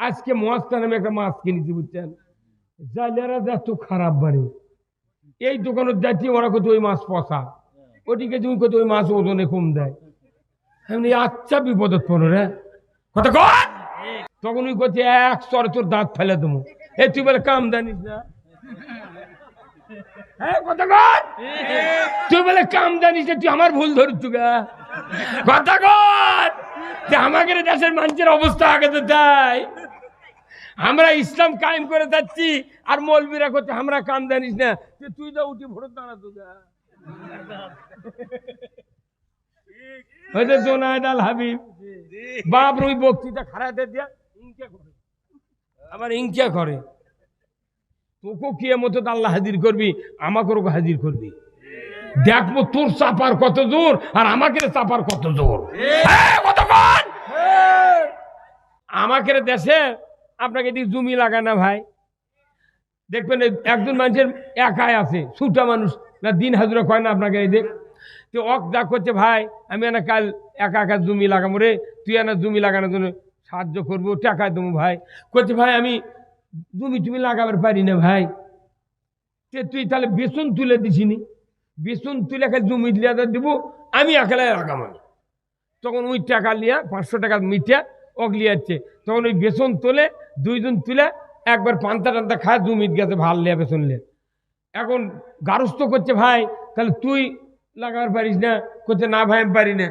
আজকে মহাস্তা নামে একটা মাছ কিনেছি বুঝছেন, জালেরা এত খারাপ বাড়ি, এই দোকানের যাচ্ছি ওরা কত ওই মাছ পচা, ওটিকে তুমি কত ওই মাছ ওজনে কম দেয়। এমনি আচ্ছা বিপদত পড়ো রে কথা কর, তখন ওই করছে এক সরে তোর দাঁত ফেলে দেবো। এই তুই বলে কাম জানিস না, হ্যাঁ কথা কর, তুই বলে কাম জানিস না, তুই আমার ভুল ধরিস গা কথা কর। আমাকে দেশের মানুষের অবস্থা আগে তো তাই, আমরা ইসলাম কায়েম করে যাচ্ছি আর মৌলবীরা করছে আমরা কাম জানিস না, তুই তো উঠি ভোট দাঁড়া তো গা। জোনায়েদ আল হাবিব বাপ ওই বক্তৃতা খারাতে দিয়া ইনকে করে, আবার ইনকে করে, তোকে কিয়ামতে আল্লাহ হাজির করবি, আমাকেও হাজির করবি, দেখবো তোর চাপার কত জোর আর আমাকে চাপার কত জোর। আমাকে দেশে আপনাকে এদিকে জমি লাগায় না ভাই, দেখবেন একজন মানুষের একাই আছে, ছুটা মানুষ না, দিন হাজুরা কয় না আপনাকে এই দেখ, তো অক যা করছে ভাই আমি এনা কাল একা একা জমি লাগাবো রে, তুই এনা জমি লাগানোর জন্য সাহায্য করবো, টাকা দেবো ভাই, করছে ভাই আমি জমি লাগাবার পারি না ভাই, তুই তাহলে বেসন তুলে দিছিনি, বেসন তুলে খালি জমি দিয়ে দিব, আমি একালাই লাগাবো। তখন ওই টাকা লিয়া 500 টাকা মিঠা অক লিয়াচ্ছে, তখন ওই বেসন তোলে, দুইজন তুলে একবার পান্তা টান্তা খায়, জমিত গেছে ভাল লিয়া বেসন লিয়া। এখন গারস্থ করছে ভাই তাহলে তুই লাগাবার পারিস না, করছে না ভাই আমি পারি না,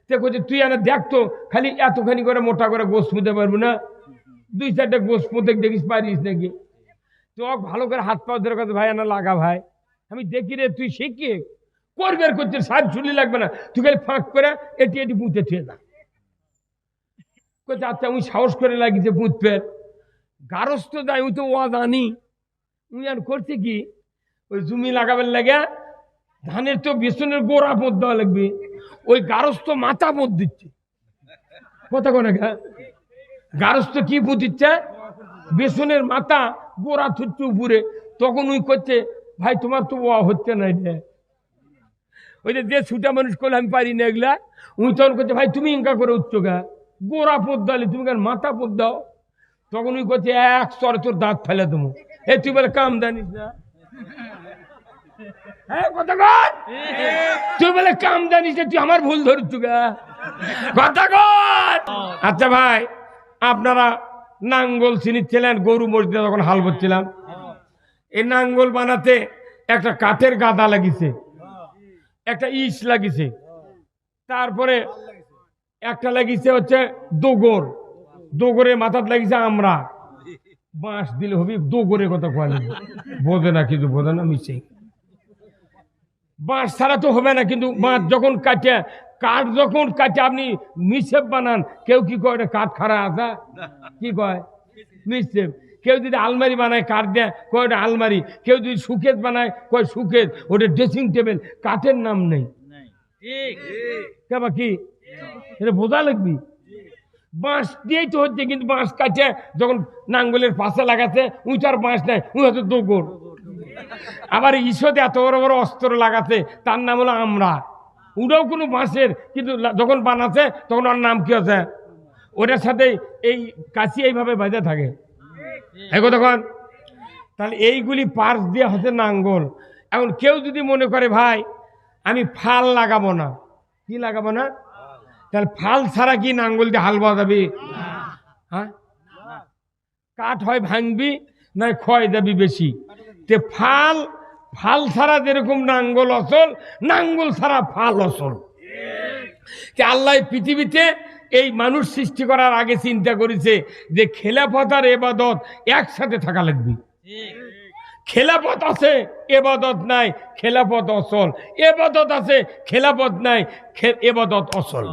তো করছে তুই এনে দেখতো খালি এতখানি করে মোটা করে গোস পুঁতে পারবো না, 2-4টা গোস পুঁতে দেখিস পারিস নাকি, তো ভালো করে হাত পাও ধরে কথা ভাই এনে লাগা ভাই, আমি দেখি রে তুই শিখে করবে করছে, সাজ ঝুলি লাগবে না, তুই খালি ফাঁক করে এটি এটি পুঁতে থুয়ে না, করছে আচ্ছা আমি সাহস করে লাগিয়েছে পুঁতবে, গারস্থ দেয় ওই তো ও জানি, উনি আর করছে কি ওই জমি লাগাবার লাগে ধানের তো বেসনের গোড়া পদ দেওয়া লাগবে, ওই গারস্থ মাথা পদ দিচ্ছে, কথা কোন গারস্থ কি পুঁতিচ্ছে, বেসনের মাথা গোড়া থুচ্ছে উপরে, তখন ওই করছে ভাই তোমার তো ও হচ্ছে না, ওই যে ছুটা মানুষ করলে আমি পারি না এগুলা, উনি তখন করছে ভাই তুমি ইনকা করে উঠছো গা, গোড়া পদ দালে তুমি কেন মাথা পদ দাও, তখন ওই করছে এক সরে তোর দাঁত ফেলে দেবো। এই তুই বলে কাম জানিস না, হ্যাঁ কথা কর, তুই বলে কাম জানিস না, তুই আমার ভুল ধরিস গা কথা কর। আচ্ছা ভাই আপনারা নাঙ্গল চিনিচ্ছিলেন, গরু মসজিদে যখন হাল করছিলাম, এই নাঙ্গল বানাতে একটা কাঠের গাদা লাগিছে, একটা ইস লাগিছে, তারপরে একটা লাগিছে হচ্ছে দোগর, দোগরের মাথাত লাগিছে আমরা, বাঁশ দিলে হবে, দোগরের কথা কয় বোঝে না, কিন্তু বোঝে না মিশে, বাঁশ ছাড়া তো হবে না, কিন্তু বাঁশ যখন কাটে, কাঠ যখন কাটে আপনি মিসেপ বানান, কেউ কি কয় কাঠ খাড়া আসা, কি কয় মিসেপ, কেউ যদি আলমারি বানায় কাঠ দেয় কয় ওটা আলমারি, কেউ যদি সুকেত বানায় কয় সুকেত, ওটা ড্রেসিং টেবিল, কাঠের নাম নেই, কি এটা বোঝা লাগবি, বাঁশ দিয়েই তো হচ্ছে, কিন্তু বাঁশ কাটে যখন নাঙ্গলের পাশে লাগাচ্ছে উই তো আর বাঁশ নাই, উই হচ্ছে দোগর। আবার ঈশ্বরে এত বড় বড় অস্ত্র লাগাচ্ছে, তার নাম হলো আমরা, ওটাও কোনো বাঁশের, কিন্তু যখন বানাচ্ছে তখন ওর নাম কি আছে, ওটার সাথে এই কাছি এইভাবে বাজে থাকে তখন, তাহলে এইগুলি পার্স দিয়ে হচ্ছে নাঙ্গল। এখন কেউ যদি মনে করে ভাই আমি ফাল লাগাবো না, কি লাগাবো না, তাহলে ফাল ছাড়া কি নাঙ্গল দিয়ে হাল বাজাবি, হ্যাঁ কাঠ হয় ভাঙবি না ক্ষয় যাবি বেশি, তে ফাল ছাড়া যেরকম নাঙ্গল অচল, নাঙ্গল ছাড়া ফাল অচল। আল্লাহ পৃথিবীতে এই মানুষ সৃষ্টি করার আগে চিন্তা করেছে যে খেলাফত আর এবাদত একসাথে থাকা লাগবে, খেলাফত আছে এবাদত নাই, খেলাফত অচল, এবাদত আছে খেলাফত নাই, এবাদত অচল,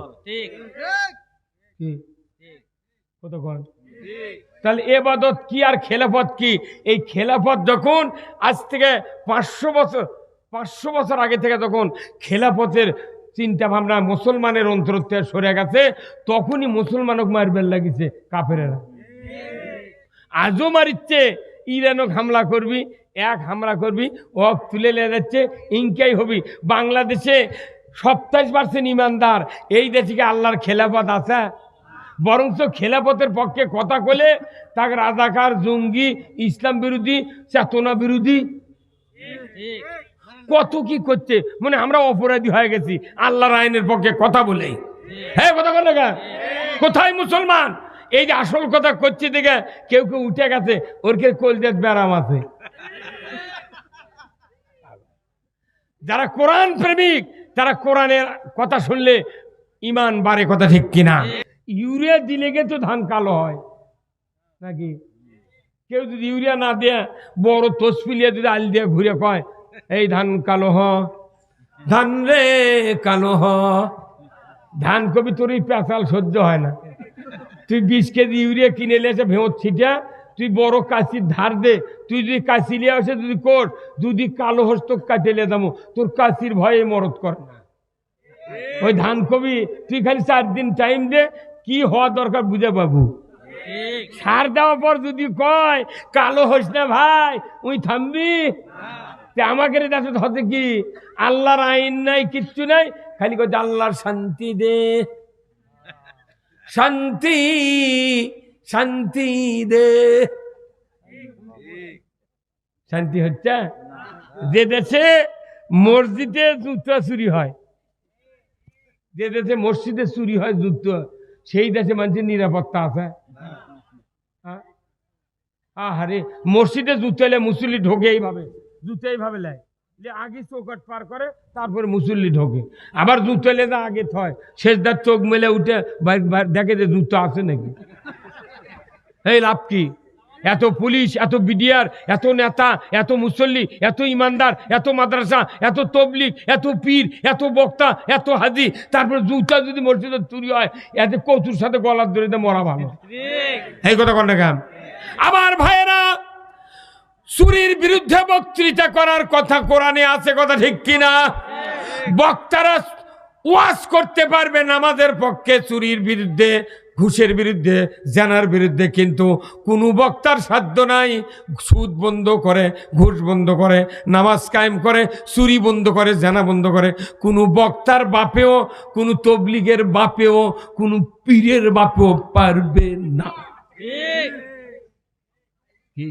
তাহলে এবাদত কি আর খেলাফত কি, এই খেলাফত যখন আজ থেকে 500 বছর আগে থেকে যখন খেলাফতের চিন্তা ভাবনা মুসলমানের অন্তর থেকে সরে গেছে, তখনই মুসলমানক মারবেল লাগিছে কাফেরেরা, আজও মারিচ্ছে, ইরানক হামলা করবি, এক হামলা করবি ও তুলে নিয়ে যাচ্ছে, ইনকাই হবি। বাংলাদেশে 27% ইমানদার, এই দেশে কি আল্লাহর খেলাফত আছে? বরঞ্চ খেলাফতের পক্ষে কথা বলে তাকে রাজাকার, জঙ্গি, ইসলাম বিরোধী, চেতনা বিরোধী কত কি করছে। মানে আমরা অপরাধী হয়ে গেছি আল্লাহর আইনের পক্ষে কথা বলে। হ্যাঁ, কথা বলে না? কোথায় মুসলমান? এই যে আসল কথা করছে দেখে কেউ কেউ উঠে গেছে, ওর কে কলজাত ব্যারাম আছে। যারা কোরআন প্রেমিক তারা কোরআনের কথা শুনলে ইমান বাড়ে, কথা ঠিক কিনা? ইউরিয়া দিলে গে তো ধান কালো হয় নাকি? কেউ যদি ইউরিয়া না দেয়, বড় তসপিলিয়া যদি আল দিয়ে ঘুরে কয় এই ধান কালো হ, ধান রে কালো হ, ধান কবি তোর এই পেঁচাল সহ্য হয় না। তুই 20 কেজি ইউরিয়া কিনে এসে ভেঙত ছিটা, তুই বড় কাশির ধার দে, তুই যদি কাশি লিয়ে আসে যদি কোট, যদি কালো হস্ত কাটিয়ে দামো, তোর কাশির ভয়ে মরদ কর না। ওই ধান কবি তুই খালি 4 দিন টাইম দে, কি হওয়া দরকার বুঝে পাবো। সার দেওয়ার পর যদি কয় কালো হস না ভাই, ওই থামবি? আমাকে হচ্ছে কি আল্লাহর আইন নাই, কিচ্ছু নাই, খালি কচ্ছে আল্লাহর শান্তি দে, শান্তি শান্তি দে। শান্তি হচ্ছে যে দেশে মসজিদে জুতো চুরি হয়, যে দেশে মসজিদে চুরি হয় জুতো, সেই দেশে মানুষের নিরাপত্তা আছে? আরে মসজিদে জুতো এলে মুসল্লি ঢোকে এইভাবে, জুতো এইভাবে লেয়, আগে চৌকাট পার করে তারপরে মুসল্লি ঢোকে। আবার জুতো এলে না আগে থয়, শেষদার চোখ মেলে উঠে দেখে যে জুতো আছে নাকি। এই লাভ কি? এত পুলিশ, এত বিডিআর, এত নেতা, এত মুসল্লি, এত ইমানদার, এত মাদ্রাসা, এত তবলিগ, এত পীর, এত বক্তা, এত হাজি, তারপর জুতা যদি মসজিদে চুরি হয়, এতে কচুর সাথে গলার দড়িতে মরা ভালো। এই কথা কোন কাম? আমার ভাইয়েরা, চুরির বিরুদ্ধে বক্তৃতা করার কথা কোরআনে আছে, কথা ঠিক কিনা? বক্তারা ওয়াজ করতে পারবে নামাজের পক্ষে, চুরির বিরুদ্ধে, ঘুষের বিরুদ্ধে, জেনার বিরুদ্ধে, কিন্তু কোনো বক্তার সাধ্য নাই সুদ বন্ধ করে, ঘুষ বন্ধ করে, নামাজ কায়েম করে, চুরি বন্ধ করে, জেনা বন্ধ করে। কোনো বক্তার বাপেও, কোনো তবলিগের বাপেও, কোনো পীরের বাপেও পারবে না। কি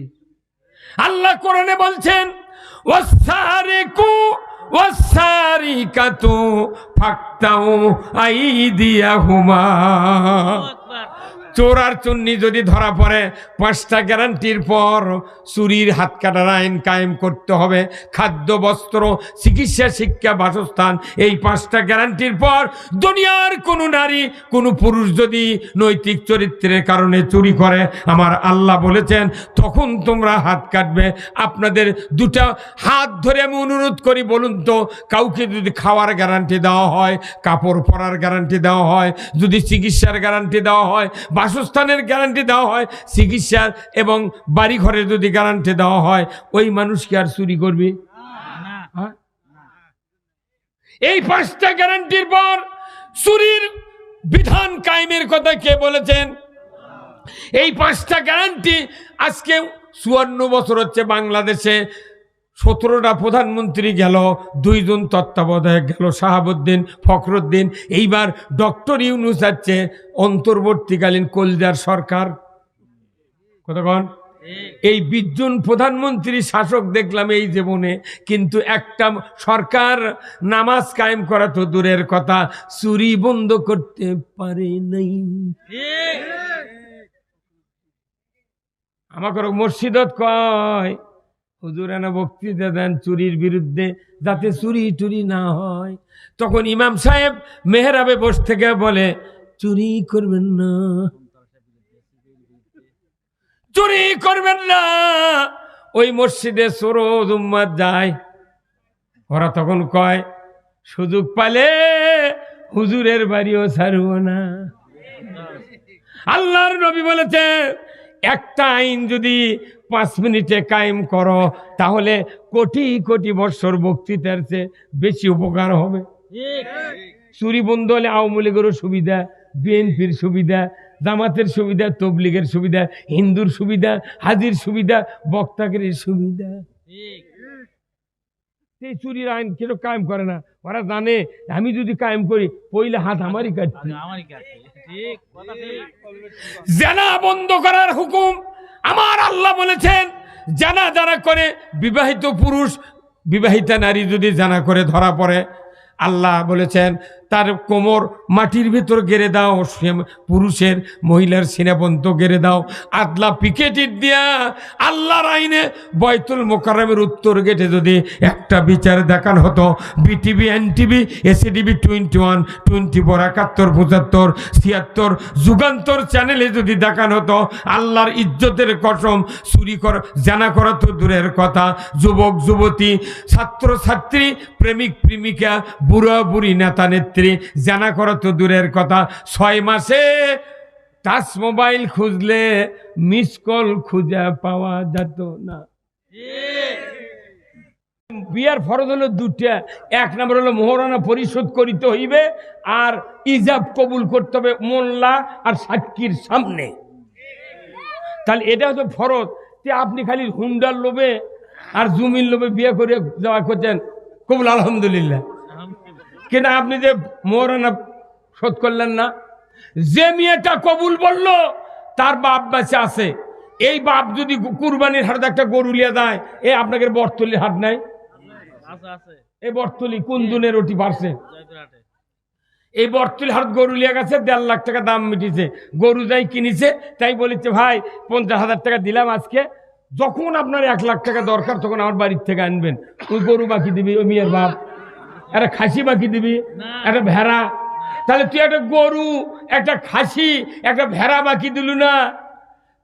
আল্লাহ কোরআনে বলছেন, ওয়াসারিকু ওয়াসারিকাতু ফাকতাউ আইদিয়াহুমা। চোর আর চুন্নি যদি ধরা পড়ে, 5টা গ্যারান্টির পর চুরির হাত কাটার আইন কায়েম করতে হবে। খাদ্য, বস্ত্র, চিকিৎসা, শিক্ষা, বাসস্থান, এই 5টা গ্যারান্টির পর দুনিয়ার কোনো নারী, কোনো পুরুষ যদি নৈতিক চরিত্রের কারণে চুরি করে, আমার আল্লাহ বলেছেন তখন তোমরা হাত কাটবে। আপনাদের 2টা হাত ধরে আমি অনুরোধ করি, বলুন তো, কাউকে যদি খাওয়ার গ্যারান্টি দেওয়া হয়, কাপড় পরার গ্যারান্টি দেওয়া হয়, যদি চিকিৎসার গ্যারান্টি দেওয়া হয়, বাসস্থানের গ্যারান্টি দেওয়া হয়, চিকিৎসার এবং বাড়ি ঘরে যদি গ্যারান্টি দেওয়া হয়, ওই মানুষ কি আর চুরি করবে? এই 5টা গ্যারান্টির পর চুরির বিধান কায়েমের কথা কে বলেছেন? এই 5টা গ্যারান্টি আজকে 54 বছর হচ্ছে বাংলাদেশে। 17টা প্রধানমন্ত্রী গেল, 2 জন তত্ত্বাবধায়ক গেল, শাহাবুদ্দিন, ফখরুদ্দিন, এইবার ডক্টর ইউনূস যাচ্ছে, অন্তর্বর্তীকালীন কলজার সরকার। কতক্ষণ? এই 20 জন প্রধানমন্ত্রী শাসক দেখলাম এই জীবনে, কিন্তু একটা সরকার নামাজ কায়েম করা তো দূরের কথা, চুরি বন্ধ করতে পারে নাই। আমাকে মসজিদত কয়, হুজুর এনা বক্তৃতা দেন চুরির বিরুদ্ধে, যাতে চুরি টুরি না হয়। তখন ইমাম সাহেব মেহরাবে বসে থেকে বলে, চুরি করবেন না, চুরি করবেন না। ওই মসজিদে সরোজ উম্মাত যায়, ওরা তখন কয়, সুযোগ পালে হুজুরের বাড়িও ছাড়ব না। আল্লাহর নবী বলেছে, একটা আইন যদি 5 মিনিটে কায়েম করো, তাহলে কোটি কোটি বছর বক্তৃতার চেয়ে বেশি উপকার হবে। চুরি বন্ধ হলে আওয়ামী লীগেরও সুবিধা, বিএনপির সুবিধা, জামাতের সুবিধা, তবলিগের সুবিধা, হিন্দুর সুবিধা, হাজির সুবিধা, বক্তাগিরির সুবিধা। এই চুরির আইন কেউ কায়েম করে না, ওরা জানে আমি যদি কায়েম করি পইলে হাত আমারই কাটছে। জেনা বন্ধ করার হুকুম আমার আল্লাহ বলেছেন। জানা যারা করে বিবাহিত পুরুষ, বিবাহিতা নারী যদি জানা করে ধরা পড়ে, আল্লাহ বলেছেন তার কোমর মাটির ভেতর গেড়ে দাও, পুরুষের মহিলার সিনাপন্ত গেড়ে দাও, আদলা পিকেটির দিয়া আল্লাহর আইনে বয়তুল মোকাররমের উত্তর গেটে যদি একটা বিচার দেখানো হতো, বিটিভি, এনটিভি, এসিটিভি 21, 24, 71, 75, 76 যুগান্তর চ্যানেলে যদি দেখানো হতো, আল্লাহর ইজ্জতের কসম, চুরি করা জানা করা তো দূরের কথা, যুবক যুবতী, ছাত্র ছাত্রী, প্রেমিক প্রেমিকা, বুড়া বুড়ি, নেতা নেত্রী জানা করা তো দূরের কথা, 6 মাসে টাচ মোবাইল খুঁজলে মিস কল খুঁজে পাওয়া যেত না। বিয়ার ফরজ হলো দুটা, এক নম্বর হলো মোহরানা পরিশোধ করিতে হইবে, আর ইজাব কবুল করতে হবে মোল্লা আর সাক্ষীর সামনে। তাহলে এটা হচ্ছে ফরজ। আপনি খালি হুন্ডার লোভে আর জমির লোভে বিয়ে করে যাওয়া করছেন, কবুল আলহামদুলিল্লাহ, কিন্তু আপনি যে মোহরানা শোধ করলেন না। যে মেয়েটা কবুল বললো তার বাপ বেঁচে আছে, এই বাপ যদি কুরবানির হাটে একটা গরু লিয়ে দেয়, এ আপনাকে বটতলির হাট নাই? এই বটতলি কোন দুনের ওটি পারছে, এই বটতলি হাট গরু লিয়ে গেছে, 1.5 লাখ টাকা দাম মিটিছে, গরু যাই কিনেছে, তাই বলেছে ভাই 50,000 টাকা দিলাম আজকে, যখন আপনার 1 লাখ টাকা দরকার তখন আমার বাড়ির থেকে আনবেন। ওই গরু বাকি দিবি ওই মেয়ের বাপ, একটা খাসি বাকি দিবি, একটা ভেড়া। তাহলে তুই একটা গরু, একটা খাসি, একটা ভেড়া বাকি দিলু না?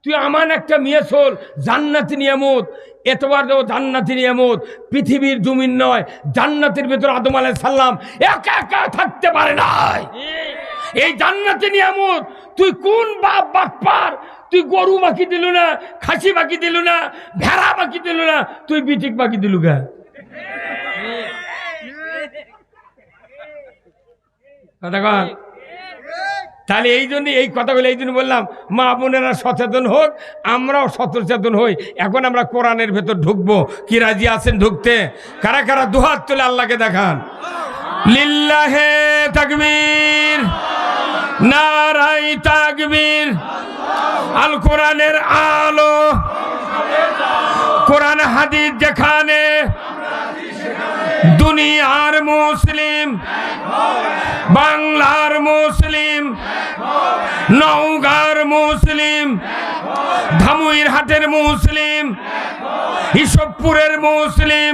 তুই আমান একটা মেয়ে চল, জান্নাতি নিয়ামত, এতবার দেবো জান্নাতি নিয়ামত, পৃথিবীর জমিন নয়, জান্নাতের ভেতর আদম আলাইহিস সালাম একা একা থাকতে পারে নাই। এই জান্নাতি নিয়ামত তুই কোন বাপ বাটপার, তুই গরু বাকি দিলু না, খাসি বাকি দিলু না, ভেড়া বাকি দিলু না, তুই বিটিক বাকি দিলু গা? তাহলে এই জন্য এই কথাগুলো এই জন্য বললাম, মা বোনেরা সচেতন হোক, আমরাও সচেতন হই। এখন আমরা কোরআনের ভেতর ঢুকবো, কি রাজি আছেন ঢুকতে? কারা কারা দুহাত তুলে আল্লাহকে দেখান। লিল্লাহে তাকবীর, নারাই তাকবীর। আল কোরআনের আলো, কোরআন হাদিস যেখানে, দুনিয়ার মুসলিম, বাংলার মুসলিম, নওগাঁর মুসলিম, ধামুইর হাটের মুসলিম, ইসবপুরের মুসলিম,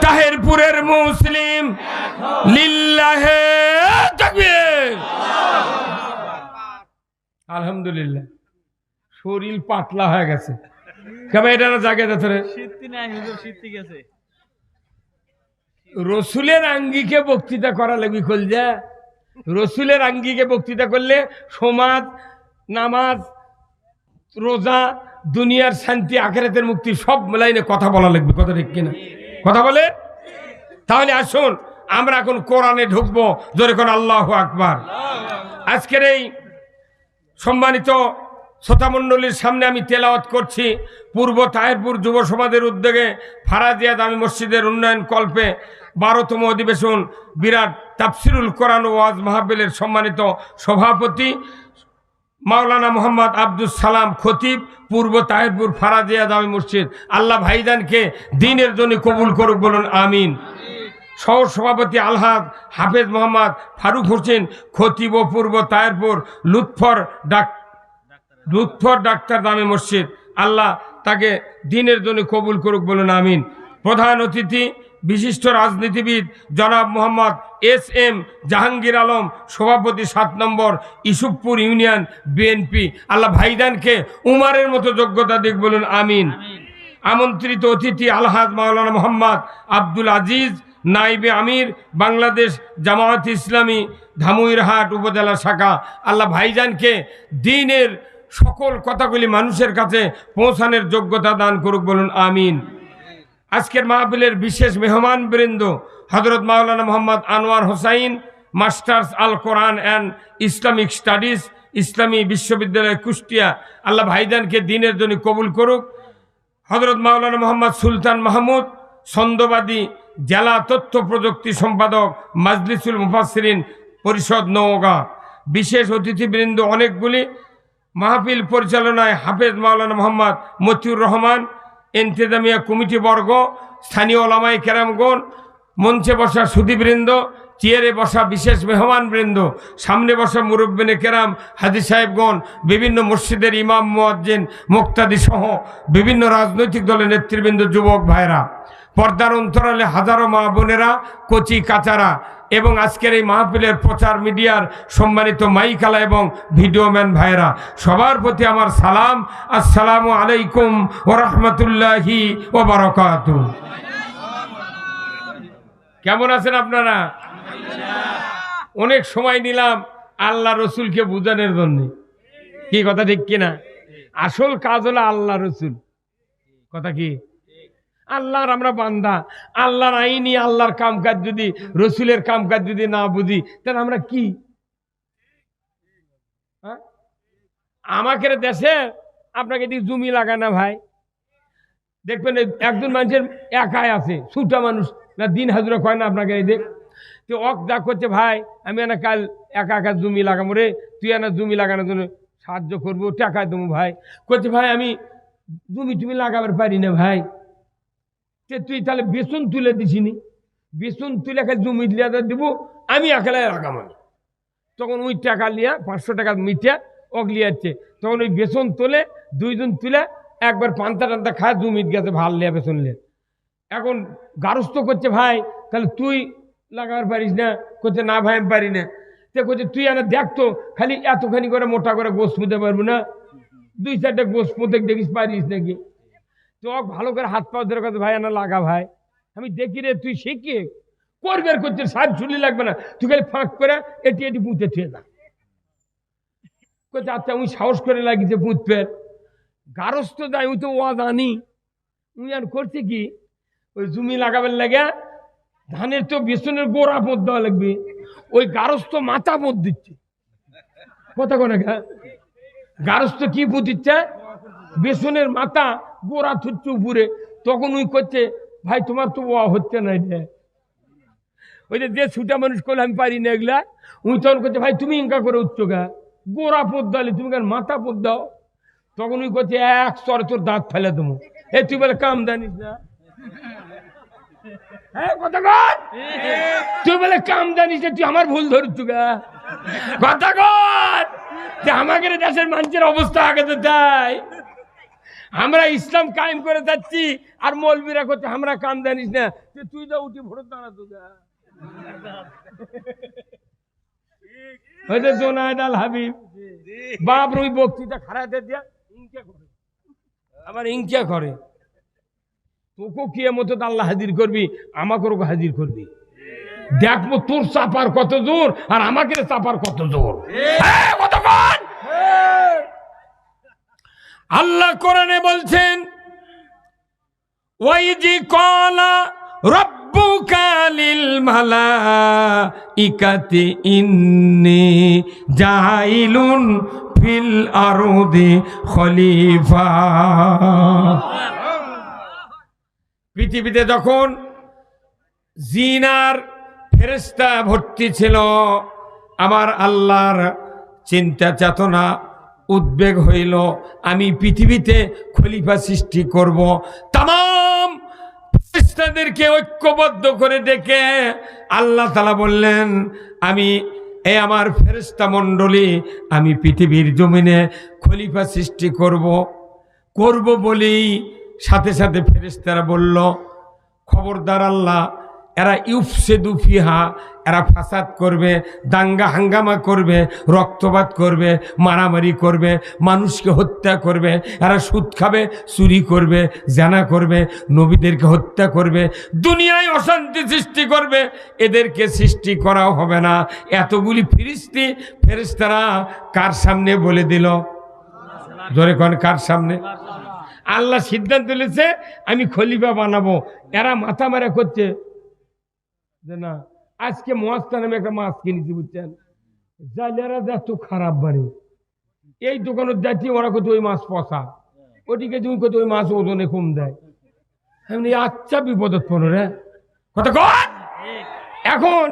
তাহেরপুরের মুসলিম, লিল্লাহে তাকবীর। আলহামদুলিল্লাহ, শরীর পাতলা হয়ে গেছে। কেমন এটা জাগে ধরে রসুলের আঙ্গিকে বক্তৃতা করা লাগবে। খোলজা রসুলের আঙ্গিকে বক্তৃতা করলে সমাজ, নামাজ, রোজা, দুনিয়ার শান্তি, আখিরাতের মুক্তি সব লাইনে কথা বলা লাগবে। কথা ঠিক কিনা? কথা বলে। তাহলে আসুন আমরা এখন কোরআনে ঢুকবো। জোরে কোন আল্লাহু আকবার। আজকের এই সম্মানিত শ্রোতামণ্ডলীর সামনে আমি তেলাওয়াত করছি পূর্ব তাহেরপুর যুব সমাজের উদ্যোগে ফারাজিয়া দামি মসজিদের উন্নয়ন কল্পে 12তম অধিবেশন বিরাট তাফসিরুল কোরআন ওয়াজ মাহফিলের সম্মানিত সভাপতি মাওলানা মোহাম্মদ আব্দুল সালাম খতিব, পূর্ব তাহেরপুর ফারাজিয়া দামি মসজিদ। আল্লাহ ভাইজানকে দ্বীনের জন্য কবুল করুক, বলুন আমিন। সহ সভাপতি আলহাজ হাফেজ মোহাম্মদ ফারুক হোসেন খতিব, পূর্ব তাহেরপুর লুৎফর ডাক্তার দামি মসজিদ। আল্লাহ তাকে দ্বীনের জন্য কবুল করুক, বলুন আমিন। প্রধান অতিথি বিশিষ্ট রাজনীতিবিদ জনাব মোহাম্মদ SM জাহাঙ্গীর আলম, সভাপতি 7 নম্বর ইসুফপুর ইউনিয়ন বিএনপি। আল্লাহ ভাইজানকে উমারের মতো যোগ্যতা দিক, বলুন আমিন। আমন্ত্রিত অতিথি আলহাজ মাওলানা মোহাম্মদ আব্দুল আজিজ, নাইবে আমির, বাংলাদেশ জামায়াত ইসলামী ধামুইরহাট উপজেলা শাখা। আল্লাহ ভাইজানকে দ্বীনের সকল কথাগুলি মানুষের কাছে পৌঁছানোর যোগ্যতা দান করুক, বলুন আমিন। আজকের মাহফিলের বিশেষ মেহমান বৃন্দ হযরত মাওলানা Mohammad Anwar Hossain, masters Al Quran and Islamic studies, ইসলামী বিশ্ববিদ্যালয় কুষ্টিয়া। আল্লাহ ভাইজানকে দ্বীনের জন্য কবুল করুক। হযরত মাওলানা মোহাম্মদ সুলতান মাহমুদ, ছন্দবাদী জেলা তথ্য প্রযুক্তি সম্পাদক, মাজলিসুল মুফাসসিরিন পরিষদ, নওগাঁ। বিশেষ অতিথিবৃন্দ অনেকগুলি। মাহফিল পরিচালনায় হাফেজ মাওলানা মোহাম্মদ মতিউর রহমান, ইন্তেজামিয়া কমিটি বর্গ, স্থানীয় ওলামায়ে কেরামগণ, মঞ্চে বসা সুধীবৃন্দ, চেয়ারে বসা বিশেষ মেহমানবৃন্দ, সামনে বসা মুরব্বিনে কেরাম, হাজী সাহেবগণ, বিভিন্ন মসজিদের ইমাম, মুয়াজ্জিন, মুক্তাদি সহ বিভিন্ন রাজনৈতিক দলের নেতৃবৃন্দ, যুবক ভাইরা, পর্দার অন্তরালে হাজারো মা বোনেরা, কচি কাচারা এবং আজকের এই মাহফিলের প্রচার মিডিয়ার সম্মানিত মাইকালা এবং ভিডিওম্যান ভাইরা, সবার প্রতি আমার সালাম। আসসালামু আলাইকুম ওয়া রাহমাতুল্লাহি ওয়া বারাকাতুহু। কেমন আছেন আপনারা? অনেক সময় নিলাম আল্লাহ রসুলকে বুঝানোর জন্য। কি কথা ঠিক কিনা? আসল কাজ হলো আল্লাহ রসুল। কথা কি? আল্লাহর আমরা বান্দা, আল্লাহর আইনি, আল্লাহর কামকাজ যদি, রসুলের কামকাজ যদি না বুঝি, তাহলে আমরা কি? আমাকে দেশে আপনাকে যদি জমি লাগানা ভাই, দেখবেন একজন মানুষের একাই আছে, ছুটা মানুষ না, দিন হাজুরা কয় না আপনাকে, এই দেখ তো অক যা করছে, ভাই আমি না কাল একা একা জমি লাগাবো রে, তুই না জমি লাগানোর জন্য সাহায্য করবো, টাকা দেবো। ভাই করছে, ভাই আমি জমি লাগাবার পারি না ভাই। তুই তাহলে বেসন তুলে দিছিনি, বেসন তুলে খালি জমি দিয়ে দেবো, আমি একালাই লাগাবো। তখন ওই টাকা লিয়া 500 টাকা মিটে অক লিয়াচ্ছে, তখন ওই বেসন তোলে, দুইজন তুলে একবার পান্তা টান্তা খায়, জমিত গেছে ভাল লিয়া বেসন লিয়া। এখন গারস্থ করছে, ভাই তাহলে তুই লাগাবার পারিস না? করছে, না ভাই আমি পারি না। তো করছে, তুই এনে দেখতো খালি এতখানি করে মোটা করে গোস পুঁতে পারবো না, 2-4টা গোস পুঁতে দেখিস পারিস নাকি? তো ভালো করে হাত পা ধরে কথা, ভাই এনে লাগা ভাই, আমি দেখি রে তুই শিখে করবে। করছে, সার ছুলি লাগবে না, তুই খালি ফাঁক করে এটি এটি পুঁতে থুয়ে না। করছে, আচ্ছা উনি সাহস করে লাগিয়েছে পুঁতবে। গারস্থ যায়, ওই তো ও জানি উনি আর করছে কি, ওই জমি লাগাবার লাগে ধানের তো বেসনের গোড়া পথ দেওয়া লাগবে, ওই গারস্থ মাথা পথ দিচ্ছে। কথা কোন গারস্থ কি পুঁতিচ্ছে? বেসনের মাথা গোড়া থুচ্ছে উপরে। তখন ওই করছে, ভাই তোমার তো ও হচ্ছে না, ওই যে ছুটা মানুষ করলে আমি পারি না এগুলা। উনি তখন করছে, ভাই তুমি ইনকা করে উচ্চ গা, গোড়া পথ দালে তুমি কেন মাথা পথ দাও? তখন ওই করছে, এক স্তরে তোর দাঁত ফেলে দেবো। এ তুই বলে কাম জানিস না? কথা কর, তুই বলে কাম জানিস না, তুই আমার ভুল ধরছ গা। কথা কর, আমাদের দেশের মানুষের অবস্থা আগে তো তাই। আমরা ইসলাম কায়েম করে যাচ্ছি, আর মৌলবীরা করছে আমরা কাম জানিস না, তুই যা উঠি ভোট দাঁড়াতো গা। জোনায়েদ আল হাবিব বাপ ওই বক্তৃতা খারাতে দিয়া ইনকা করে, আবার ইনকা করে। তোকে কিয়ামতে আল্লাহ হাজির করবি, আমাকেও হাজির করবি। দেখবো তোর চাপার কত জোর আর আমাকে চাপার কত জোর। আল্লাহ কোরআনে বলছেন, ওয়াইজি ক্বালা রাব্বুকা লিল মালাইকাতি ইন্নী জাইলুন ফিল আরদি খলিফা। পৃথিবীতে যখন জিনার ফেরেশতা ভর্তি ছিল, আমার আল্লাহর চিন্তা চেতনা উদ্বেগ হইল, আমি পৃথিবীতে খলিফা সৃষ্টি করব। তামাম ফেরেশতাদেরকে ঐক্যবদ্ধ করে ডেকে আল্লাহ তাআলা বললেন, আমি আমার ফেরেশতা মণ্ডলী, আমি পৃথিবীর জমিনে খলিফা সৃষ্টি করব বলেই সাথে সাথে ফেরেশতারা বলল, খবরদার আল্লাহ, এরা ইউফসিদু ফিহা, এরা ফাসাদ করবে, দাঙ্গা হাঙ্গামা করবে, রক্তপাত করবে, মারামারি করবে, মানুষকে হত্যা করবে, এরা সুদ খাবে, চুরি করবে, জানা করবে, নবীদেরকে হত্যা করবে, দুনিয়ায় অশান্তি সৃষ্টি করবে। এদেরকে সৃষ্টি করাও হবে না। এতগুলি ফেরেশতারা কার সামনে বলে দিল? জোরে কোন কার সামনে? আল্লাহ সিদ্ধান্ত নিয়েছে আমি খলিফা বানাবো। এরা মাথা মারা করছে যে না, আজকে মস্তা নামে একটা মাছ কিনেছি, বুঝছেন, জালেরা যত খারাপ বাড়ি, এই দোকানের যাচ্ছি, ওরা কত ওই মাছ পচা, ওটিকে তুমি কত ওই মাছ ওজনে কম দেয়। এমনি আচ্ছা বিপদত পড়ো রে, কথা কন। এখন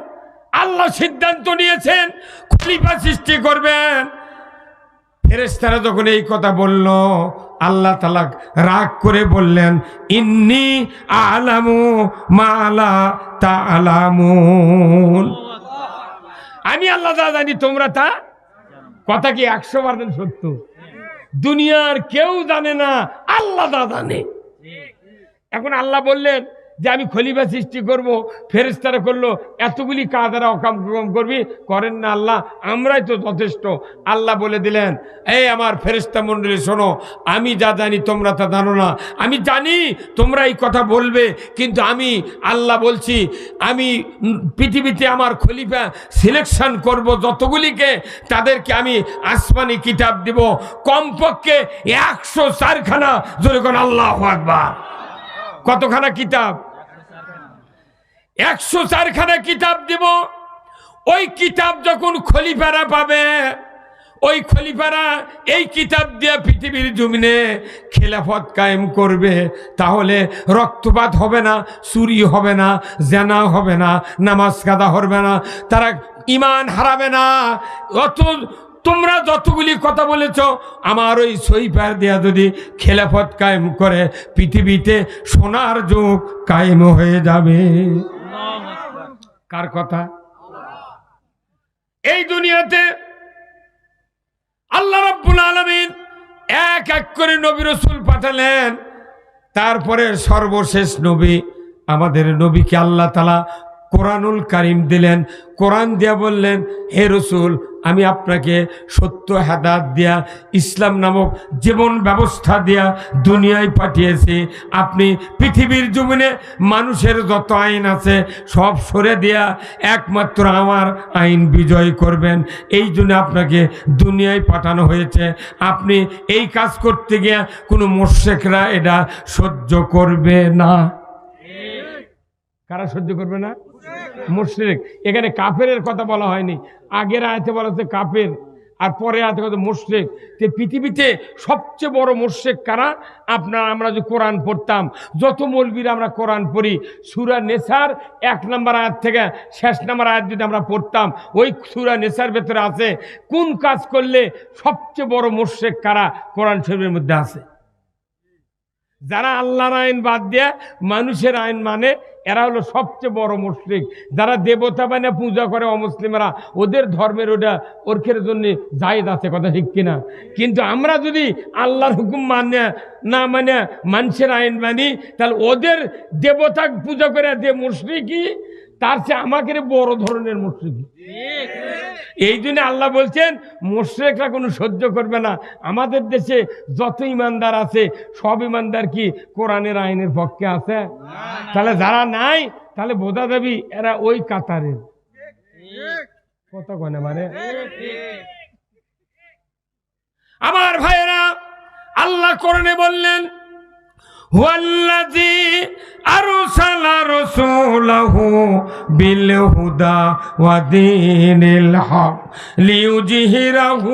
আল্লাহ সিদ্ধান্ত নিয়েছেন খলিফা সৃষ্টি করবেন। ফেরেশতারা যখন এই কথা বলল, আল্লাহ তাআলা রাগ করে বললেন, ইন্নী আ'লামু মা লা তা'লামুন, আমি আল্লাহ যা জানি তোমরা তা। কথা কি 100% সত্য? দুনিয়ার কেউ জানে না, আল্লাহ যা জানে। এখন আল্লাহ বললেন যে আমি খলিফা সৃষ্টি করব, ফেরেশতারা করলো এতগুলি কাজ আর অকাম করবি, করেন না আল্লাহ, আমরাই তো যথেষ্ট। আল্লাহ বলে দিলেন, এই আমার ফেরেশতা মণ্ডলী শোনো, আমি যা জানি তোমরা তা জানো না। আমি জানি তোমরা এই কথা বলবে, কিন্তু আমি আল্লাহ বলছি, আমি পৃথিবীতে আমার খলিফা সিলেকশন করব যতগুলিকে, তাদেরকে আমি আসমানি কিতাব দিব, কমপক্ষে 104খানা। যেরকম আল্লাহু আকবার। কতখানা কিতাব? 104খানা কিতাব দিব। ওই কিতাব যখন খলিফারা পাবে, ওই খলিফারা এই কিতাব দিয়ে পৃথিবীর জমিনে খেলাফত কায়েম করবে। তাহলে রক্তপাত হবে না, চুরি হবে না, জেনা হবে না, নামাজ কাদা হবে না, তারা ঈমান হারাবে না। অত তোমরা যতগুলি কথা বলেছ, আমার ওই সহিফার দেয়া যদি খেলাফত কায়েম করে, পৃথিবীতে সোনার যুগ কায়েম হয়ে যাবে। কার কথা? এই দুনিয়াতে আল্লাহ রাব্বুল আলামিন এক এক করে নবী রাসূল পাঠালেন। তারপরে সর্বশেষ নবী, আমাদের নবীকে আল্লাহ তাআলা কোরআনুল কারীম দিলেন। কোরআন দিয়া বললেন, হে রাসূল, আমি আপনাকে সত্য হেদায়েত দিয়া, ইসলাম নামক জীবন ব্যবস্থা দিয়া দুনিয়ায় পাঠিয়েছি। আপনি পৃথিবীর জমিনে মানুষের যত আইন আছে সব সরে দিয়া একমাত্র আমার আইন বিজয় করবেন। এই জন্য আপনাকে দুনিয়ায় পাঠানো হয়েছে। আপনি এই কাজ করতে গিয়ে কোনো মুশরিকরা এটা সহ্য করবে না। কারা সহ্য করবে না? মুশরিক। এখানে কাফেরের কথা বলা হয়নি, আগের আয়াতে বলা হচ্ছে কাফের, আর পরে আয়াতে কথা মুশরিক। যে পৃথিবীতে সবচেয়ে বড় মুশরিক কারা? আমরা যে কোরআন পড়তাম, যত মৌলবীরা আমরা কোরআন পড়ি, সূরা নেসার 1 নম্বর আয়াত থেকে শেষ নম্বর আয়াত যদি আমরা পড়তাম, ওই সূরা নেসার ভেতরে আছে কোন কাজ করলে সবচেয়ে বড় মুশরিক কারা কোরআন শরীফের মধ্যে আছে। যারা আল্লাহর আইন বাদ দিয়ে মানুষের আইন মানে, এরা হলো সবচেয়ে বড় মুশরিক। যারা দেবতা বানিয়ে পূজা করে অমুসলিমরা, ওদের ধর্মের ওটা ওরকের জন্য জায়েজ আছে, কথা ঠিক কিনা? কিন্তু আমরা যদি আল্লাহর হুকুম না মানে মানুষের আইন মানি, তাহলে ওদের দেবতা পূজা করে যে মুশরিকি, তার চেয়ে আমাকে বড় ধরনের মুশরিকি। এই জন্য আল্লাহ বলছেন মুশরিকরা কোনো সহ্য করবে না। আমাদের দেশে যত ইমানদার আছে, সব ইমানদার কি কোরআনের আইনের পক্ষে আছে? তাহলে যারা নাই, তাহলে বোঝা যাবি এরা ওই কাতারের। কত কনে মানে আমার ভাইয়েরা, আল্লাহ কোরআনে বললেন, হুয়াল্লাযী আরসালা রাসূলাহু বিল হুদা ওয়া দীনিল হক লিইউযহিরাহু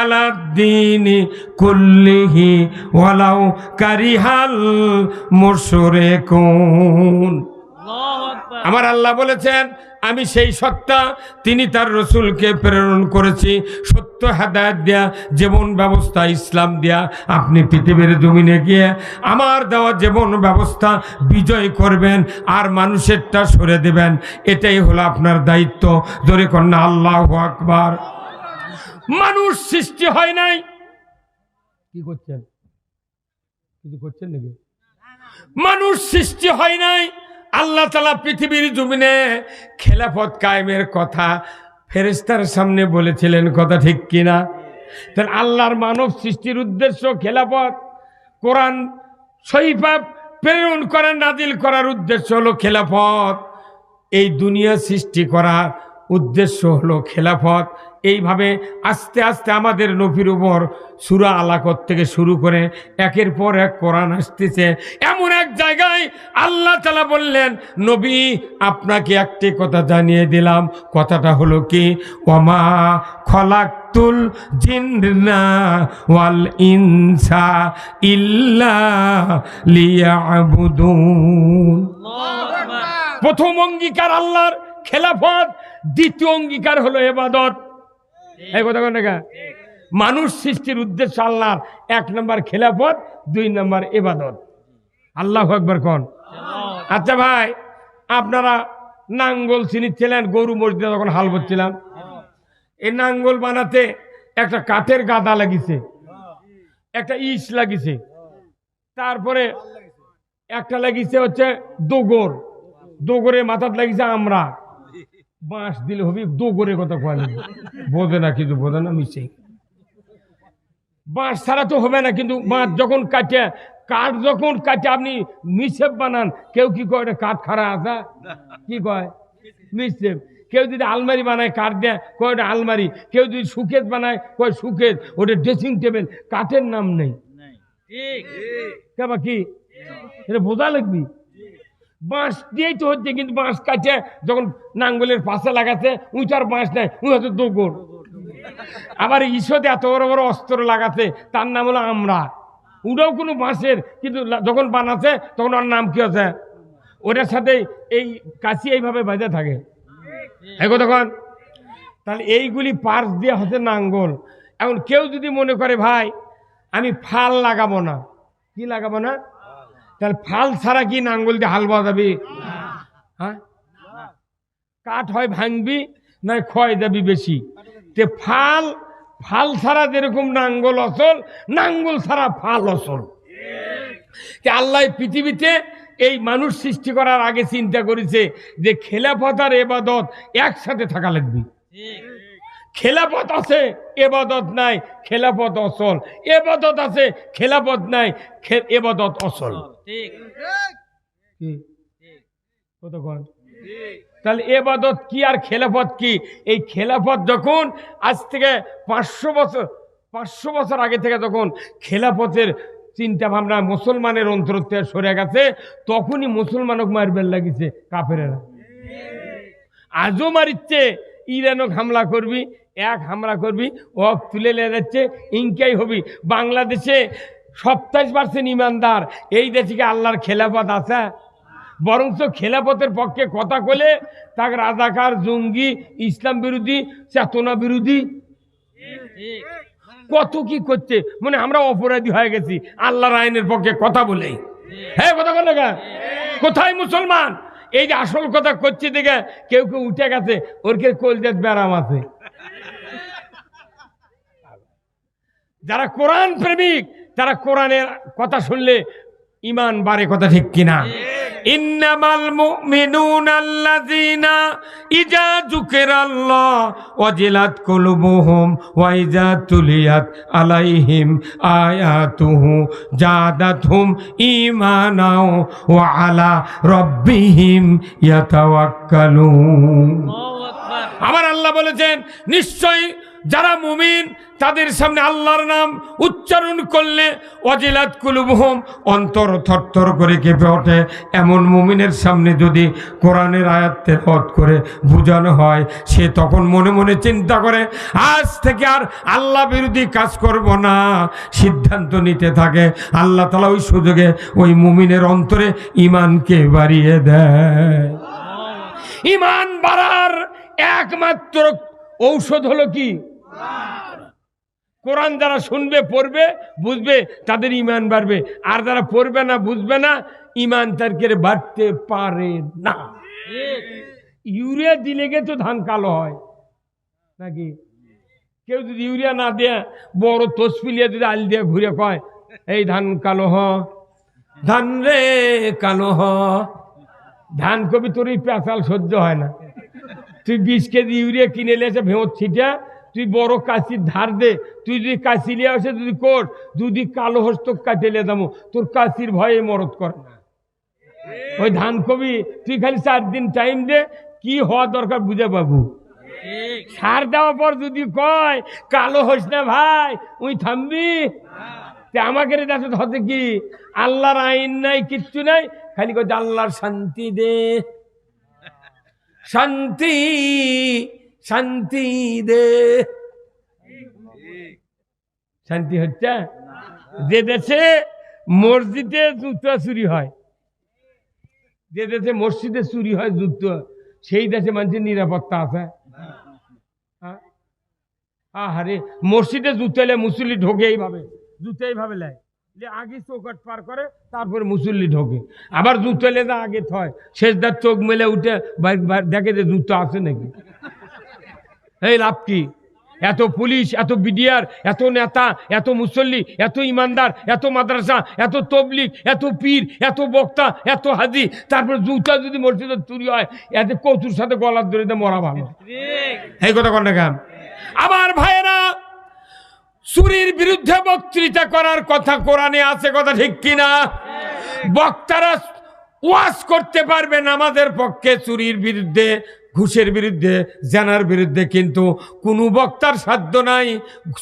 আলাদ-দীনি কুল্লিহি ওয়ালাউ কারিহাল মুশরিকুন। আমার আল্লাহ বলেছেন, আমি সেই সত্তা, তিনি তার রসুলকে প্রেরণ করেছি সত্য হেদায়েত দেয়া, জীবন ব্যবস্থা ইসলাম দেয়া। আপনি পৃথিবীর জমিনে গিয়ে আমার দেওয়া জীবন ব্যবস্থা বিজয় করবেন আর মানুষেরটা সরে দেবেন। এটাই হলো আপনার দায়িত্ব। জোরে কন্যা আল্লাহু আকবার। মানুষ সৃষ্টি হয় নাই। কি করছেন? কিছু করছেন নাকি? মানুষ সৃষ্টি হয় নাই। আল্লাহ তাআলা পৃথিবীর জমিনে খেলাফত কায়েমের কথা ফেরেশতার সামনে বলেছিলেন, কথা ঠিক কিনা? তাহলে আল্লাহর মানব সৃষ্টির উদ্দেশ্য খেলাফত। কোরআন সহিফা প্রেরণ করার, নাজিল করার উদ্দেশ্য হলো খেলাফত। এই দুনিয়া সৃষ্টি করার উদ্দেশ্য হলো খেলাফত। এইভাবে আস্তে আস্তে আমাদের নবীর উপর সূরা আলাকত থেকে শুরু করে একের পর এক কোরআন আসতেছে। এমন এক জায়গায় আল্লাহ তাআলা বললেন, নবী আপনাকে একটি কথা জানিয়ে দিলাম। কথাটা হলো কি, ওয়ামা খলাকতুল জিন্না ওয়াল ইনসা ইল্লা লিয়াবুদুন। প্রথম অঙ্গীকার আল্লাহর খেলাফত, দ্বিতীয় অঙ্গীকার হলো ইবাদত। এই কথা কোন জায়গা? মানুষ সৃষ্টির উদ্দেশ্য আল্লাহর 1 নম্বর খেলাফত, 2 নম্বর ইবাদত। আল্লাহু আকবার কোন। আচ্ছা ভাই, আপনারা নাঙ্গল চিনিচ্ছিলেন গরু মসজিদে যখন হাল করছিলাম, এই নাঙ্গল বানাতে একটা কাঠের গাদা লাগিছে, একটা ইস লাগিছে, তারপরে একটা লাগিছে হচ্ছে দোগর, দোগরের মাথাত লাগিছে আমরা। বাঁশ দিলে হবে দোগরের কথা কয় বোঝে না, কিন্তু বোঝে না মিশে। বাঁশ ছাড়া তো হবে না, কিন্তু বাঁশ যখন কাটে, কাঠ যখন কাটে আপনি মিসেপ বানান, কেউ কি কয় এটা কাঠ খাড়া আছে, কি কয় মিসেপ। কেউ যদি আলমারি বানায় কাঠ দেয়, কয় ওটা আলমারি। কেউ যদি সুকেত বানায়, কয় সুকেত। ওটা ড্রেসিং টেবিল, কাঠের নাম নেই। কেবা কি এটা বোঝা লাগবি? বাঁশ দিয়েই তো হচ্ছে, কিন্তু বাঁশ কাটে যখন নাঙ্গলের পাশে লাগাচ্ছে, উই তো আর বাঁশ নাই, উই হচ্ছে দোগর। আবার ঈশ্বরে এত বড় বড় অস্ত্র লাগাচ্ছে, তার নাম হলো আমরা। ওটাও কোনো বাঁশের, কিন্তু যখন বানাচ্ছে তখন ওর নাম কি আছে, ওটার সাথে এই কাশি এইভাবে বাজে থাকে। তখন তাহলে এইগুলি পার্স দিয়ে হচ্ছে নাঙ্গল। এখন কেউ যদি মনে করে ভাই আমি ফাল লাগাবো না, কি লাগাবো না, তাহলে ফাল ছাড়া কি নাঙ্গল দিয়ে হাল বাওয়া যাবি? হ্যাঁ, কাঠ হয় ভাঙবি, না ক্ষয় যাবি বেশি। তে ফাল, ফাল ছাড়া যেরকম নাঙ্গল অচল, নাঙ্গল ছাড়া ফাল অচল। আল্লাহ পৃথিবীতে এই মানুষ সৃষ্টি করার আগে চিন্তা করেছে যে খেলাফত আর ইবাদত একসাথে থাকা লাগবে। খেলাফত আছে ইবাদত নাই, খেলাফত অচল। ইবাদত আছে খেলাফত নাই, ইবাদত অচল। তাহলে ইবাদত কি আর খেলাফত কি? এই খেলাফত যখন আজ থেকে 500 বছর আগে থেকে যখন খেলাফতের চিন্তা ভাবনা মুসলমানের অন্তর থেকে সরে গেছে, তখনই মুসলমানক মারবেন লাগিছে কাফেরেরা। আজও মারিচ্ছে, ইরানক হামলা করবি, এক হামলা করবি, ও তুলে নিয়ে যাচ্ছে, ইনকাই হবি। বাংলাদেশে 27% ইমানদার, এই দেশে কি আল্লাহর খেলাফত আছে? বরঞ্চ খেলাফতের পক্ষে কথা বলে তাকে রাজাকার, জঙ্গি, ইসলাম বিরোধী, চেতনা বিরোধী কত কি করছে। মানে আমরা অপরাধী হয়ে গেছি আল্লাহর আইনের পক্ষে কথা বলে। হ্যাঁ, কথা বলে না? কোথায় মুসলমান? এই যে আসল কথা করছে দেখে কেউ কেউ উঠে গেছে, ওর কে কলজাত ব্যারাম আছে। যারা কোরআন প্রেমিক, তারা কোরআনের কথা শুনলে ইমান বাড়ে, কথা ঠিক কিনা? ইন্নামাল মুমিনুনা আল্লাযীনা ইযা যুকিরাল্লাহ ওয়াজিলাত কুলুবুহুম ওয়া ইযা তুলিয়াত আলাইহিম আয়াতুহু জাদাতহুম ঈমানাও ওয়া আলা রাব্বিহিম ইয়াতাওয়াক্কালুন। আমার আল্লাহ বলেছেন, নিশ্চয়ই যারা মুমিন তাদের সামনে আল্লাহর নাম উচ্চারণ করলে ওয়াজিলাত কুলুবুহুম, অন্তর থরথর করে কেঁপে ওঠে। এমন মুমিনের সামনে যদি কোরআনের আয়াত তেলাওয়াত করে বোঝানো হয়, সে তখন মনে মনে চিন্তা করে আজ থেকে আর আল্লাহ বিরোধী কাজ করব না, সিদ্ধান্ত নিতে থাকে। আল্লাহ তাআলা ওই সুযোগে ওই মুমিনের অন্তরে ঈমানকে বাড়িয়ে দেয়। ঈমান বাড়ার একমাত্র ঔষধ হলো কি? কোরআন যারা শুনবে, পড়বে, বুঝবে, তাদের ঈমান বাড়বে। আর যারা পড়বে না, বুঝবে না, ঈমান তার বাড়তে পারে না। ইউরিয়া দিলে গে তো ধান কালো হয় নাকি? কেউ যদি ইউরিয়া না দেয়, বড় তসপিলিয়া যদি আল দিয়ে ঘুরে কয় এই ধান কালো হ, ধান রে কালো হ, ধান কবি তোর এই পেঁচাল সহ্য হয় না। তুই 20 কেজি ইউরিয়া কিনে নিয়েছে ভেঁত ছিটা, তুই বড় কাশির ধার দে, তুই যদি কাশি লিয়ে আসে যদি কর, যদি কালো হস্ত কাটেলে দামো, তোর কাশির ভয়ে মরদ করে না। ওই ধান কবি তুই খালি 4 দিন টাইম দে, কি হওয়া দরকার বুঝে বাবু। সার দেওয়ার পর যদি কয় কালো হস না ভাই, ওই থামবি? আমাকে হতে কি আল্লাহর আইন নাই, কিচ্ছু নাই, খালি কয় আল্লাহর শান্তি দে, শান্তি শান্তি দে। শান্তি হচ্ছে যে দেশে মসজিদে জুতা চুরি হয়, যে দেশে মসজিদে চুরি হয় যুদ্ধ হয়, সেই দেশে মানুষের নিরাপত্তা আছে? আরে মসজিদে জুতো এলে মুসল্লি ঢোকে এইভাবে, জুতো এইভাবে লেয়, যে আগে চৌকাট পার করে তারপরে মুসল্লি ঢোকে। আবার জুতো এলে না আগে থয়, শেষদার চোখ মেলে উঠে দেখে যে জুতো আছে নাকি। এই লাভ কি? এত পুলিশ, এত বিডিআর, এত নেতা, এত মুসল্লি, এত ইমানদার, এত মাদ্রাসা, এত তবলিগ, এত পীর, এত বক্তা, এত হাজি, তারপর জুতা যদি মসজিদে চুরি হয়, এতে কচুর সাথে গলার দড়িতে মরা ভালো। এই কথা কন না কেন? আমার ভাইয়েরা, চুরির বিরুদ্ধে বক্তৃতা করার কথা কোরআনে আছে, কথা ঠিক কিনা? বক্তারা ওয়াজ করতে পারবে নামাজের পক্ষে, চুরির বিরুদ্ধে, ঘুষের বিরুদ্ধে, জেনার বিরুদ্ধে, কিন্তু কোনো বক্তার সাধ্য নাই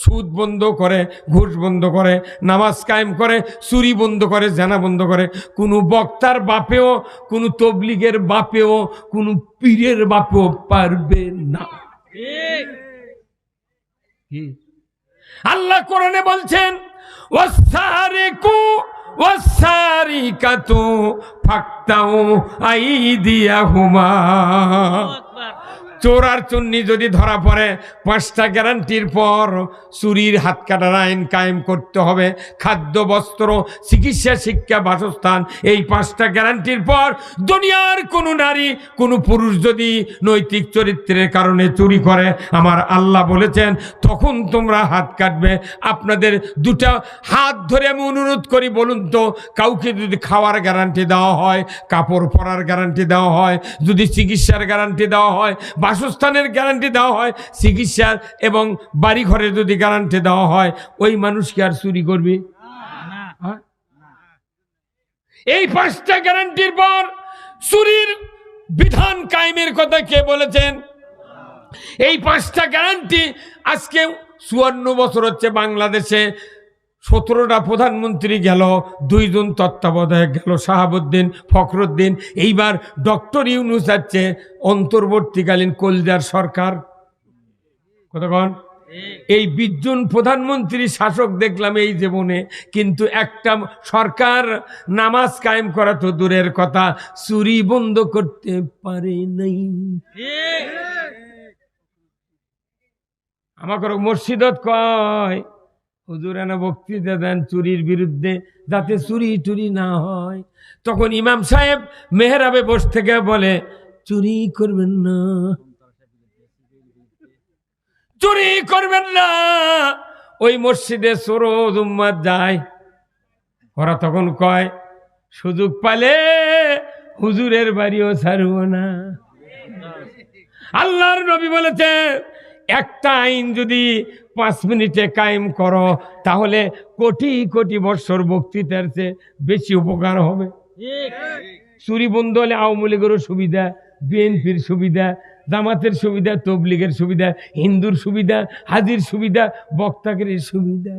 সুদ বন্ধ করে, ঘুষ বন্ধ করে, নামাজ কায়েম করে, চুরি বন্ধ করে, জেনা বন্ধ করে। কোনো বক্তার বাপেও, কোনো তবলিগের বাপেও, কোনো পীরের বাপেও পারবে না। আল্লাহ কোরআনে বলছেন, ওয়াসারিকু ওয়াসারিকাতু ফাকতাউ আইদিয়াহুমা। চোর আর চুন্নি যদি ধরা পড়ে, 5টা গ্যারান্টির পর চুরির হাত কাটার আইন কায়েম করতে হবে। খাদ্য, বস্ত্র, চিকিৎসা, শিক্ষা, বাসস্থান, এই 5টা গ্যারান্টির পর দুনিয়ার কোনো নারী, কোনো পুরুষ যদি নৈতিক চরিত্রের কারণে চুরি করে, আমার আল্লাহ বলেছেন তখন তোমরা হাত কাটবে। আপনাদের 2টা হাত ধরে আমি অনুরোধ করি, বলুন তো, কাউকে যদি খাওয়ার গ্যারান্টি দেওয়া হয়, কাপড় পরার গ্যারান্টি দেওয়া হয়, যদি চিকিৎসার গ্যারান্টি দেওয়া হয়, বাসস্থানের গ্যারান্টি দেওয়া হয়, চিকিৎসার এবং বাড়ি ঘরে যদি গ্যারান্টি দেওয়া হয়, ওই মানুষ কি আর চুরি করবে? এই 5টা গ্যারান্টির পর চুরির বিধান কায়েমের কথা কে বলেছেন? এই 5টা গ্যারান্টি আজকে 54 বছর হচ্ছে বাংলাদেশে। 17টা প্রধানমন্ত্রী গেল, 2 জন তত্ত্বাবধায়ক গেল, শাহাবুদ্দিন, ফখরুদ্দিন, এইবার ডক্টর ইউনূস আছে অন্তর্বর্তীকালীন কলজার সরকার। কতক্ষণ? এই 20 জন প্রধানমন্ত্রী শাসক দেখলাম এই জীবনে, কিন্তু একটা সরকার নামাজ কায়েম করা তো দূরের কথা, চুরি বন্ধ করতে পারে নাই। আমাকে মসজিদত কয়, হুজুর এনে বক্তৃতা দেন চুরির বিরুদ্ধে, যাতে চুরি টুরি না হয়। তখন ইমাম সাহেব মেহরাবে বসে থেকে বলে, চুরি করবেন না, চুরি করবেন না। ওই মসজিদে চোর উম্মাত যায়, ওরা তখন কয়, সুযোগ পালে হুজুরের বাড়িও ছাড়ব না। আল্লাহর নবী বলেছে, একটা আইন যদি 5 মিনিটে কায়েম করো, তাহলে কোটি কোটি বৎসর বক্তৃতার চেয়ে বেশি উপকার হবে। চুরি বন্ধ হলে আওয়ামী লীগেরও সুবিধা, বিএনপির সুবিধা, জামাতের সুবিধা, তবলিগের সুবিধা, হিন্দুর সুবিধা, হাজির সুবিধা, বক্তাকের সুবিধা।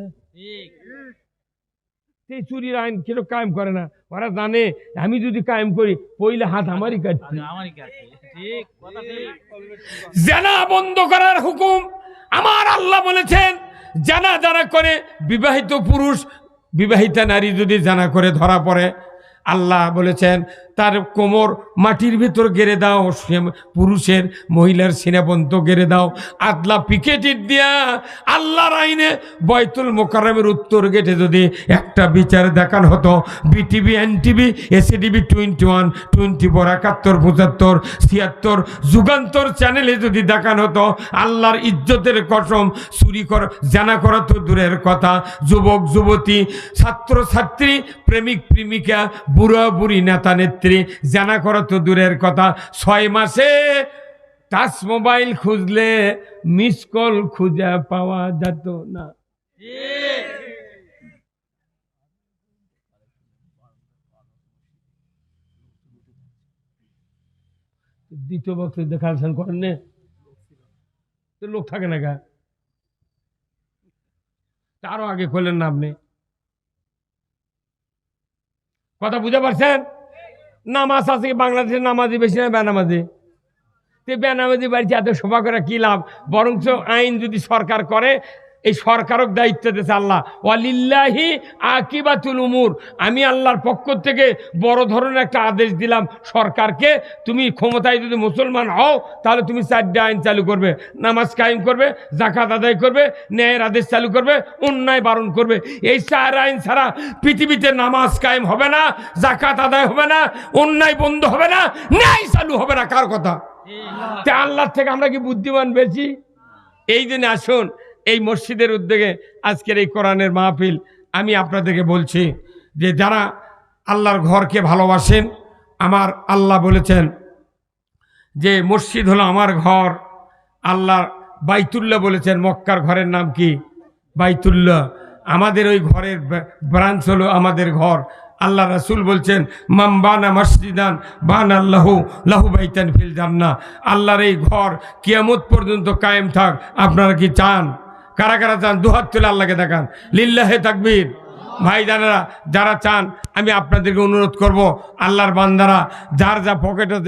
এই চুরির আইন কেন কায়েম করে না? ওরা জানে আমি যদি কায়েম করি, পইলে হাত আমারই কাটবে। জানা বন্ধ করার হুকুম আমার আল্লাহ বলেছেন। জানা যারা করে, বিবাহিত পুরুষ, বিবাহিতা নারী যদি জানা করে ধরা পড়ে, আল্লাহ বলেছেন তার কোমর মাটির ভেতর গেড়ে দাও, পুরুষের মহিলার সিনাপন্ত গেড়ে দাও, আদলা পিকেটির দিয়া। আল্লাহর আইনে বয়তুল মোকাররমের উত্তর গেটে যদি একটা বিচার দেখানো হতো, বিটিভি, এনটিভি, এসিটিভি 21, 24, 71, 75, 76 যুগান্তর চ্যানেলে যদি দেখানো হতো, আল্লাহর ইজ্জতের কসম, চুরি করা, জানা করা তো দূরের কথা, যুবক যুবতী, ছাত্র ছাত্রী, প্রেমিক প্রেমিকা, বুড়া বুড়ি, নেতা নেত্রী, জানা করা তো দূরের কথা। 6 মাসে টাচ মোবাইল খুঁজলে মিস কল খুঁজে পাওয়া যেত না। দ্বিতীয় বছর দেখাশন করেন না, লোক থাকে না গা, তারও আগে করলেন না আপনি। কথা বুঝতে পারছেন? নামাজ আছে বাংলাদেশের নামাজি বেশি না বেনামাজি? বেনামাজি বাড়িতে এত সভা করে কি লাভ? বরঞ্চ আইন যদি সরকার করে, এই সরকারক দায়িত্ব দিয়েছে আল্লাহ, ওয়ালিল্লাহি আকিবাতুল উমুর। আমি আল্লাহর পক্ষ থেকে বড় ধরনের একটা আদেশ দিলাম সরকারকে, তুমি ক্ষমতায় যদি মুসলমান হও তাহলে তুমি 4টা আইন চালু করবে, নামাজ কায়েম করবে, যাকাত আদায় করবে, ন্যায়ের আদেশ চালু করবে, অন্যায় বারণ করবে। এই 4 আইন ছাড়া পৃথিবীতে নামাজ কায়েম হবে না, যাকাত আদায় হবে না, অন্যায় বন্ধ হবে না, ন্যায় চালু হবে না। কার কথা? তা আল্লাহর থেকে আমরা কি বুদ্ধিমান বেশি? এই জন্য আসুন, এই মসজিদের উদ্যোগে আজকের এই কোরআনের মাহফিল, আমি আপনাদেরকে বলছি যে যারা আল্লাহর ঘরকে ভালোবাসেন, আমার আল্লাহ বলেছেন যে মসজিদ হলো আমার ঘর। আল্লাহ বাইতুল্লাহ বলেছেন, মক্কার ঘরের নাম কি? বাইতুল্লাহ। আমাদের ওই ঘরের ব্রাঞ্চ হলো আমাদের ঘর। আল্লাহ রাসূল বলছেন, মান বানা মসজিদান বানা আল্লাহু লাহু বাইতান ফিল জান্নাহ। আল্লাহর এই ঘর কিয়ামত পর্যন্ত কায়েম থাক। আপনারা কি চান? কারা কারা চান? দুহাত তুলে আল্লাহকে দেখান, লিল্লাহে তাকবীর। ভাইজানেরা, যারা চান, আমি আপনাদেরকে অনুরোধ করব, আল্লাহর বান্দারা যার যা পকেটে